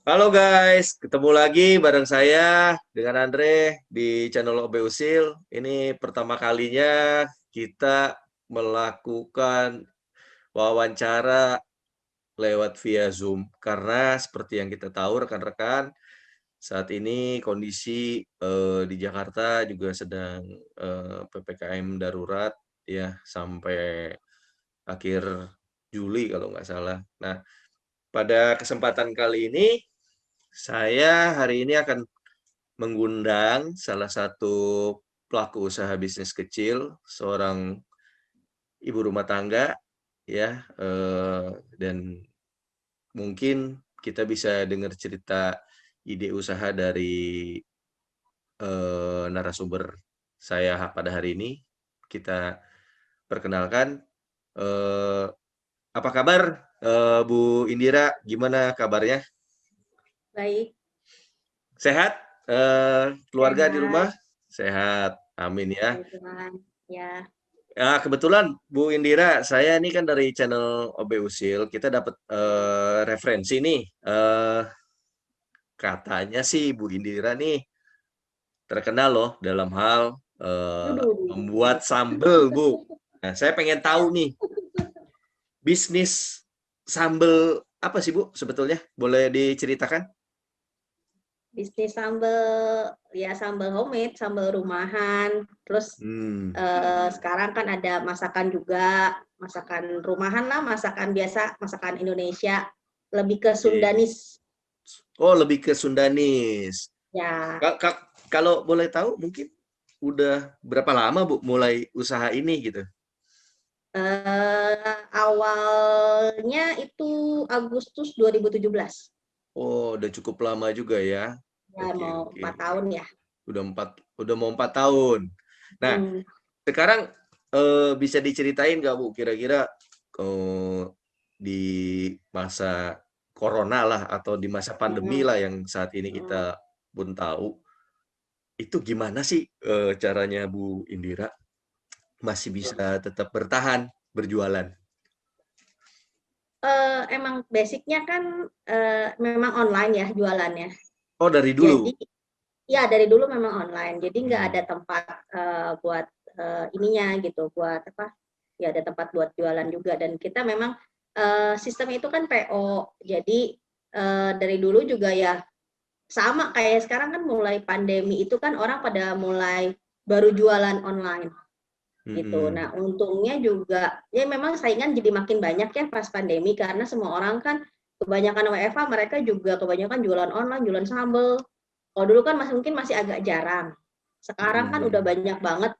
Halo guys, ketemu lagi bareng saya dengan Andre di channel OB Usil. Ini pertama kalinya kita melakukan wawancara lewat via Zoom karena seperti yang kita tahu rekan-rekan, saat ini kondisi di Jakarta juga sedang PPKM darurat ya sampai akhir Juli kalau nggak salah. Nah, pada kesempatan kali ini saya hari ini akan mengundang salah satu pelaku usaha bisnis kecil, seorang ibu rumah tangga, ya, dan mungkin kita bisa dengar cerita ide usaha dari narasumber saya pada hari ini. Kita perkenalkan, eh, apa kabar Bu Indira? Gimana kabarnya? Baik, Sehat? Keluarga di rumah? sehat, Sehat, amin ya. puji Tuhan. Ya, Ya, kebetulan Bu Indira, saya ini kan dari channel OB Usil, kita dapat referensi nih. Katanya sih Bu Indira nih terkenal loh dalam hal membuat Aduh. sambel, Bu. Nah, saya pengen tahu nih, bisnis sambel apa sih Bu sebetulnya? Boleh diceritakan? Bisnis sambal, ya sambal homemade, sambal rumahan. Terus Hmm. sekarang kan ada masakan juga, masakan rumahan lah, masakan biasa, masakan Indonesia, lebih ke Oke. Sundanis. Oh, lebih ke Sundanis. Ya, Kalau boleh tahu mungkin udah berapa lama Bu mulai usaha ini gitu? awalnya itu Agustus 2017. Oh, udah cukup lama juga ya. Ya, Oke, mau oke. 4 tahun ya. Udah mau 4 tahun. Nah, Hmm. sekarang bisa diceritain nggak Bu kira-kira eh, di masa corona lah atau di masa pandemi Hmm. lah yang saat ini Hmm. kita pun tahu, itu gimana sih caranya Bu Indira masih bisa tetap bertahan berjualan? Emang basicnya kan memang online ya jualannya. Oh, dari dulu? Jadi ya dari dulu memang online. Jadi nggak ada Hmm. tempat buat ininya gitu, buat apa? Ya ada tempat buat jualan juga. Dan kita memang sistem itu kan PO. Jadi dari dulu juga ya sama kayak sekarang kan mulai pandemi itu kan orang pada mulai baru jualan online gitu. Mm-mm. Nah, untungnya juga ya memang saingan jadi makin banyak ya pas pandemi karena semua orang kan kebanyakan WFH mereka juga kebanyakan jualan online, jualan sambel. Kalau dulu kan mungkin masih agak jarang. Sekarang kan udah Mm-mm. banyak banget.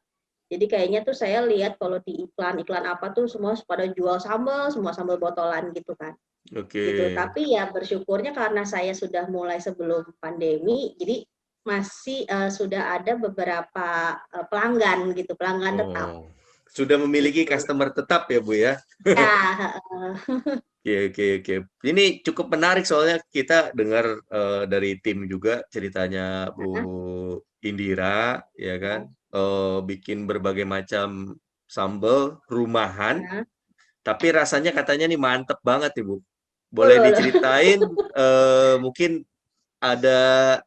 Jadi kayaknya tuh saya lihat kalau di iklan-iklan apa tuh semua pada jual sambal, semua sambal botolan gitu kan. Oke. Gitu. Tapi ya bersyukurnya karena saya sudah mulai sebelum pandemi, jadi masih sudah ada beberapa pelanggan gitu, pelanggan tetap Oh, sudah memiliki gitu. customer tetap ya Bu ya? Ya, Oke, oke, oke. Ini cukup menarik soalnya kita dengar dari tim juga ceritanya Bu Indira, ya kan? Bikin berbagai macam sambal rumahan, tapi rasanya katanya nih mantep banget nih Bu. Boleh diceritain mungkin ada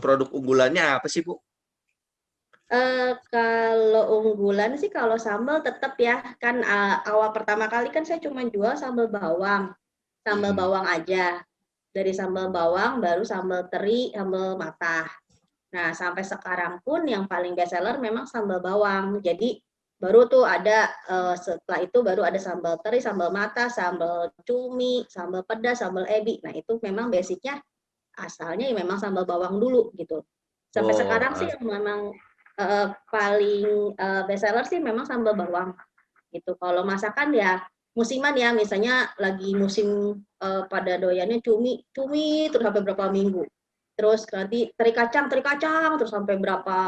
produk unggulannya apa sih Bu? kalau unggulan sih kalau sambal tetap ya kan awal pertama kali kan saya cuma jual sambal Hmm. bawang aja. Dari sambal bawang baru sambal teri, sambal matah. Nah, sampai sekarang pun yang paling best seller memang sambal bawang. Jadi baru tuh ada setelah itu baru ada sambal teri, sambal mata, sambal cumi, sambal pedas, sambal ebi. Nah, itu memang basicnya asalnya ya memang sambal bawang dulu gitu. Sampai Oh, sekarang sih yang memang paling best seller sih memang sambal bawang gitu. Kalau masakan ya musiman ya, misalnya lagi musim pada doyannya cumi, cumi terus sampai berapa minggu. Terus nanti teri kacang terus sampai berapa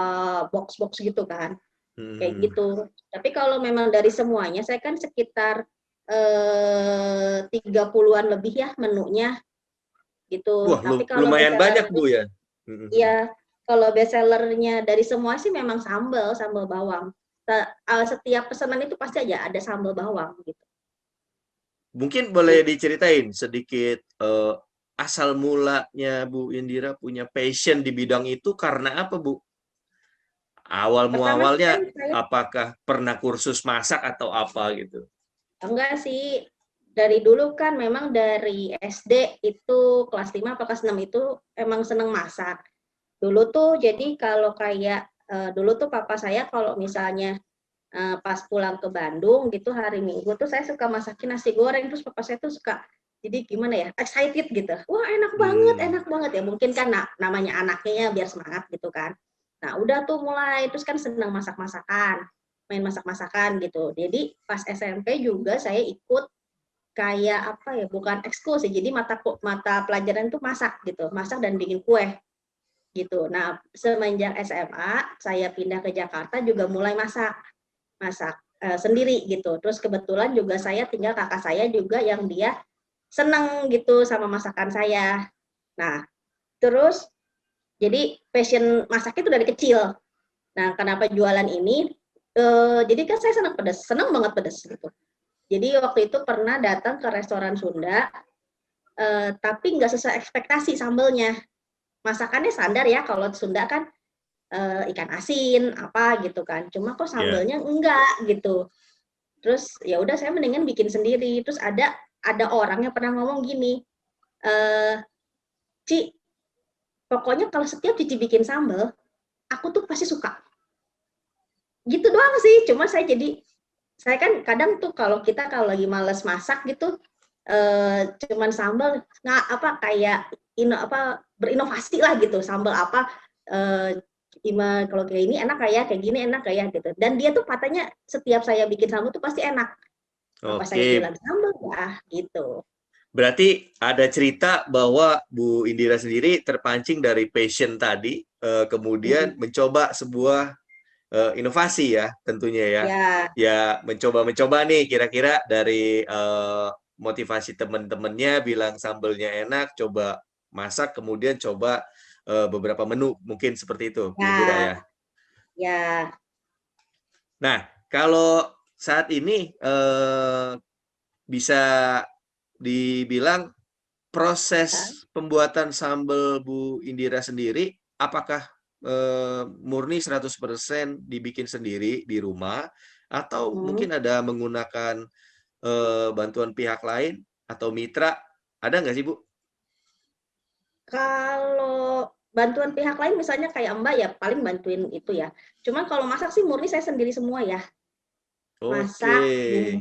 box-box gitu kan. Kayak hmm. gitu. Tapi kalau memang dari semuanya saya kan sekitar 30-an lebih ya menunya gitu. Wah, Tapi kalau best lumayan banyak sellernya Bu ya. ya kalau best sellernya dari semua sih memang sambal, sambal bawang. Setiap pesanan itu pasti aja ada sambal bawang gitu. Mungkin boleh diceritain sedikit asal mulanya Bu Indira punya passion di bidang itu karena apa Bu? Awal Pertama sih muawalnya kan saya apakah pernah kursus masak atau apa gitu? enggak sih, dari dulu kan memang dari SD itu kelas 5 atau kelas 6 itu emang seneng masak. Dulu tuh jadi kalau kayak dulu tuh papa saya kalau misalnya pas pulang ke Bandung gitu hari Minggu tuh saya suka masakin nasi goreng, terus papa saya tuh suka jadi gimana ya, excited gitu. Wah, Hmm. enak banget ya. Mungkin kan namanya anaknya ya biar semangat gitu kan. Nah, udah tuh mulai terus kan senang masak-masakan, main masak-masakan gitu. Jadi pas SMP juga saya ikut kayak apa ya, bukan ekskul sih. Jadi mata pelajaran tuh masak gitu, masak dan bikin kue gitu. Nah, semenjak SMA saya pindah ke Jakarta juga mulai masak masak sendiri gitu. Terus kebetulan juga saya tinggal kakak saya juga yang dia seneng gitu sama masakan saya. Nah, terus jadi passion masak itu dari kecil. Nah, kenapa jualan ini? Jadi kan saya senang pedas, senang banget pedas gitu. Jadi waktu itu pernah datang ke restoran Sunda, tapi nggak sesuai ekspektasi sambelnya. Masakannya standar ya, kalau Sunda kan ikan asin apa gitu kan. Cuma kok Ya. sambelnya enggak gitu. Terus ya udah saya mendingan bikin sendiri. Terus ada orang yang pernah ngomong gini, Ci, pokoknya kalau setiap Cici bikin sambal, aku tuh pasti suka. Gitu doang sih. Cuma saya kan kadang tuh kalau lagi males masak gitu, cuman sambal nggak apa kayak berinovasi lah gitu. Sambal apa kalau kayak ini enak kayak gini enak kayak gitu. Dan dia tuh katanya setiap saya bikin sambal tuh pasti enak. Apa saya Oke, bilang sambal ya gitu. berarti ada cerita bahwa Bu Indira sendiri terpancing dari passion tadi, kemudian mencoba sebuah inovasi ya tentunya ya. Ya, Ya mencoba-mencoba nih kira-kira dari motivasi teman-temannya bilang sambelnya enak, coba masak kemudian coba beberapa menu mungkin seperti itu Bu Indira ya, ya. ya. Nah, kalau saat ini bisa dibilang Hah? proses pembuatan sambal Bu Indira sendiri, apakah murni 100% dibikin sendiri di rumah, atau Hmm. mungkin ada menggunakan bantuan pihak lain atau mitra, ada nggak sih Bu? Kalau bantuan pihak lain misalnya kayak Mbak ya paling bantuin itu ya. Cuman kalau masak sih murni saya sendiri semua ya. Oke, Masak,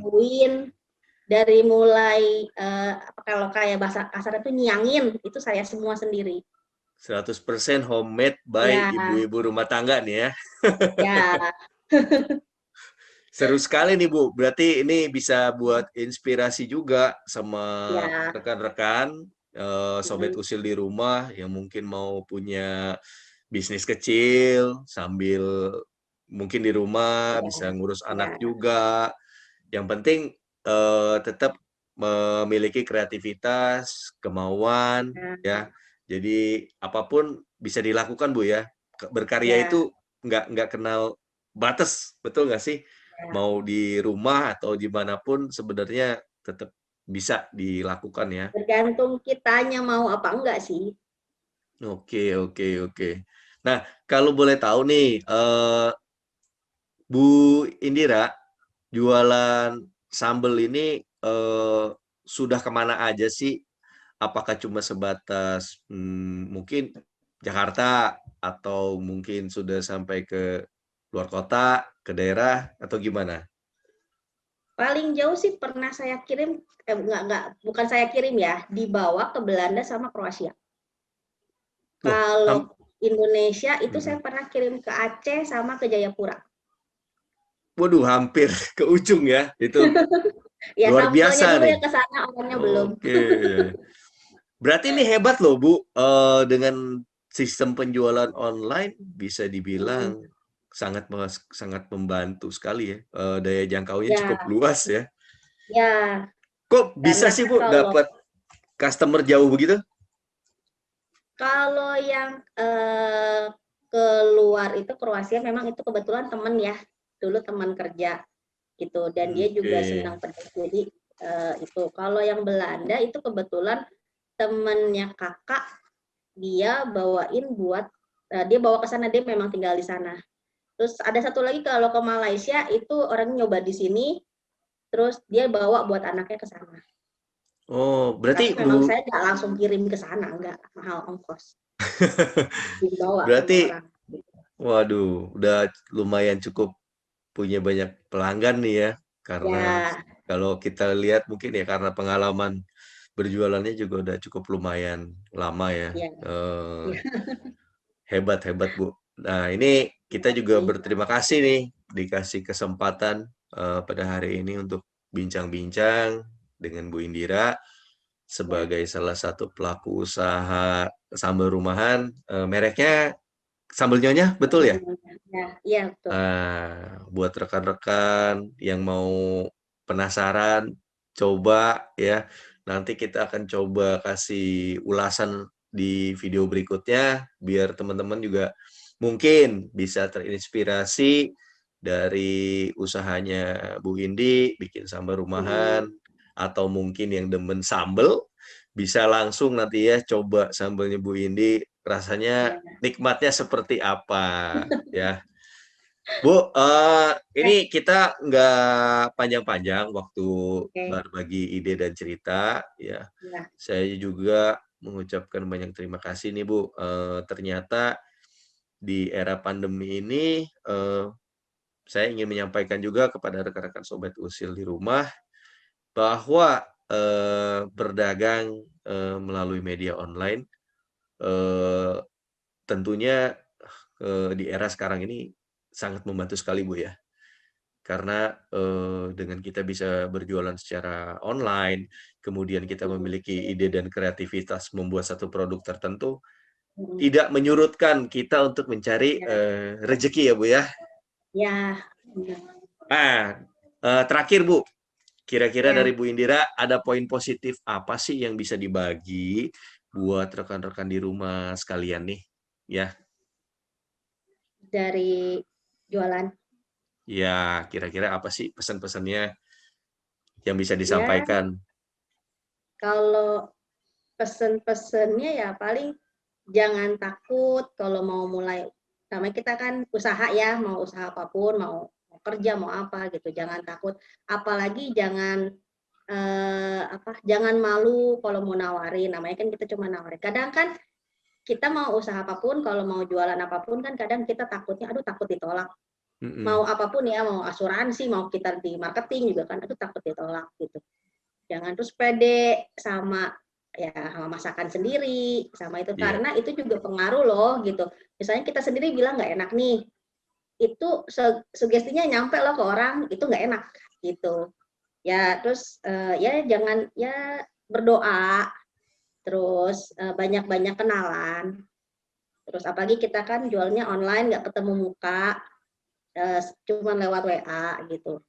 bumbuin, dari mulai kalau kayak bahasa kasar itu nyiangin, itu saya semua sendiri. 100% homemade by Ya, ibu-ibu rumah tangga nih ya. ya, Seru sekali nih Bu, berarti ini bisa buat inspirasi juga sama ya. rekan-rekan, sobat Mm, usil di rumah yang mungkin mau punya bisnis kecil sambil mungkin di rumah ya, bisa ngurus anak ya, juga. Yang penting tetap memiliki kreativitas, kemauan, ya, ya. Jadi apapun bisa dilakukan Bu ya. Berkarya ya, itu nggak kenal batas, betul nggak sih? ya. Mau di rumah atau dimanapun sebenarnya tetap bisa dilakukan ya. Tergantung kitanya mau apa enggak sih. Oke, oke, oke. Nah, kalau boleh tahu nih, Bu Indira, jualan sambel ini sudah kemana aja sih? Apakah cuma sebatas mungkin Jakarta atau mungkin sudah sampai ke luar kota, ke daerah atau gimana? Paling jauh sih pernah saya kirim, enggak, bukan saya kirim ya, dibawa ke Belanda sama Kroasia. Wah, Kalau Indonesia itu saya pernah kirim ke Aceh sama ke Jayapura. Waduh, hampir ke ujung ya. Itu Ya luar sampelnya biasa dulu nih. ya ke sana, orangnya belum. Oke. Berarti ini hebat loh, Bu. Dengan sistem penjualan online bisa dibilang sangat membantu sekali ya. Daya jangkaunya cukup Ya, luas ya. ya, Kok bisa karena sih, kan Bu, dapat customer jauh begitu? kalau yang keluar itu Kroasia memang itu kebetulan teman ya, dulu teman kerja gitu, dan dia juga Oke. senang pedas. Jadi itu kalau yang Belanda itu kebetulan temennya kakak, dia bawain buat dia bawa ke sana, dia memang tinggal di sana. Terus ada satu lagi kalau ke Malaysia itu orang nyoba di sini, terus dia bawa buat anaknya ke sana. Oh, Tapi berarti memang saya nggak langsung kirim ke sana, nggak, mahal ongkos. Dibawa sama berarti orang. waduh, udah lumayan cukup punya banyak pelanggan nih ya. Karena Ya, kalau kita lihat mungkin ya karena pengalaman berjualannya juga udah cukup lumayan lama ya. ya, ya. Hebat hebat Bu. Nah ini kita juga berterima kasih nih dikasih kesempatan pada hari ini untuk bincang-bincang dengan Bu Indira Ya, sebagai salah satu pelaku usaha sambal rumahan. Mereknya sambal nyonya, betul ya? ya, iya betul. Buat rekan-rekan yang mau penasaran, coba ya. Nanti kita akan coba kasih ulasan di video berikutnya, biar teman-teman juga mungkin bisa terinspirasi dari usahanya Bu Indi, bikin sambal rumahan, atau mungkin yang demen sambel, bisa langsung nanti ya coba sambalnya Bu Indi, rasanya Ya, nikmatnya seperti apa ya. Bu, ya, ini kita nggak panjang-panjang waktu oke. berbagi ide dan cerita, ya. Ya, Saya juga mengucapkan banyak terima kasih nih, Bu. Ternyata di era pandemi ini, saya ingin menyampaikan juga kepada rekan-rekan Sobat Usil di rumah, bahwa, berdagang, melalui media online, eee, tentunya, di era sekarang ini sangat membantu sekali, Bu, ya. Karena, dengan kita bisa berjualan secara online, kemudian kita memiliki ide dan kreativitas membuat satu produk tertentu, tidak menyurutkan kita untuk mencari, ya, rezeki ya, Bu, ya. ya, benar. Nah, terakhir, Bu, kira-kira dari Ya, Bu Indira ada poin positif apa sih yang bisa dibagi buat rekan-rekan di rumah sekalian nih? Ya, dari jualan. ya kira-kira apa sih pesan-pesannya yang bisa Ya, disampaikan? kalau pesen-pesennya ya paling jangan takut kalau mau mulai. Namanya kita kan usaha ya, mau usaha apapun, mau kerja, mau apa gitu, jangan takut. Apalagi jangan jangan malu kalau mau nawarin. Namanya kan kita cuma nawarin. Kadang kan kita mau usaha apapun, kalau mau jualan apapun kan kadang kita takutnya, aduh takut ditolak. Mau Mhm, apapun ya, mau asuransi, mau kita di marketing juga kan, aduh takut ditolak gitu. Jangan terus pede sama ya sama masakan sendiri, sama itu iya. karena itu juga pengaruh loh gitu. Misalnya kita sendiri bilang nggak enak nih, itu sugestinya nyampe loh ke orang itu nggak enak gitu. Ya terus ya jangan ya berdoa, terus banyak-banyak kenalan. Terus apalagi kita kan jualnya online nggak ketemu muka, cuman lewat WA gitu.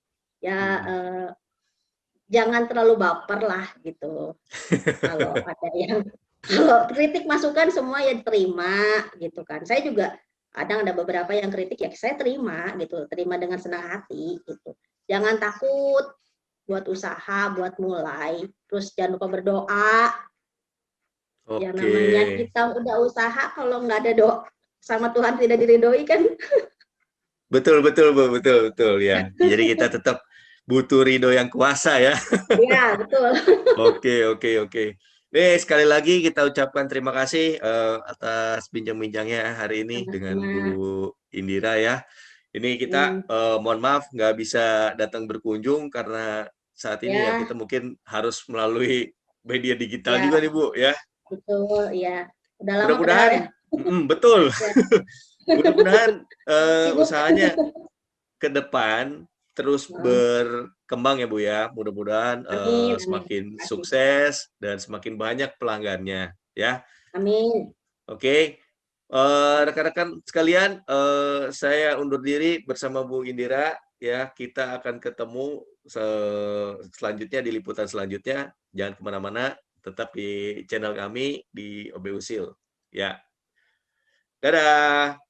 Ya Mhm. jangan terlalu baper lah gitu. Kalau ada yang kalau kritik masukan semua ya terima gitu kan. Saya juga kadang ada beberapa yang kritik ya saya terima gitu, terima dengan senang hati gitu. Jangan takut buat usaha, buat mulai, terus jangan lupa berdoa. Yang Oke. namanya kita udah usaha kalau nggak ada doa sama Tuhan tidak diridhoi kan. Betul betul, Bu, betul betul, ya. Jadi kita tetap butuh ridho yang kuasa ya. Ya, betul. Oke oke oke. Nih sekali lagi kita ucapkan terima kasih, atas bincang-bincangnya hari ini dengan Sama-sama. Bu Indira ya. Ini kita, Hmm, mohon maaf nggak bisa datang berkunjung karena saat ini ya ya, kita mungkin harus melalui media digital juga ya, nih, Bu, ya. betul, ya. Udah lama padahal Mudah-mudahan ya. Betul. Ya, Mudah-mudahan sibuk. usahanya ke depan terus Heeh. berkembang ya Bu ya. Mudah-mudahan Amin, amin. semakin Terima kasih. sukses dan semakin banyak pelanggannya ya. Amin. Oke. Rekan-rekan sekalian, saya undur diri bersama Bu Indira ya. Kita akan ketemu selanjutnya di liputan selanjutnya. Jangan kemana-mana, tetap di channel kami di OB Usil ya. Dadah.